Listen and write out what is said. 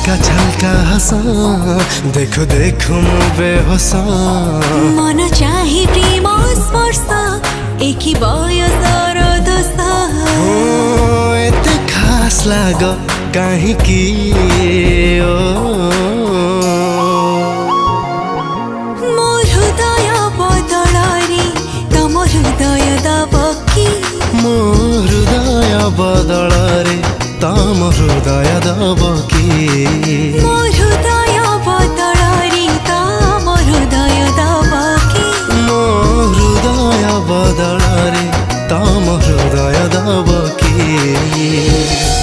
छलका हस देखु देखु मु बेहोस मन चाहे प्रेम स्पर्श एकी बयसर दोष एते खास लाग काहीँकी मो हृदय बदलरे तम हृदय दब कि मो हृदय बदलरे तम हृदय दब कि मो हृदय बदलरे तम हृदय दब कि मो हृदय बदलरे तम हृदय दब कि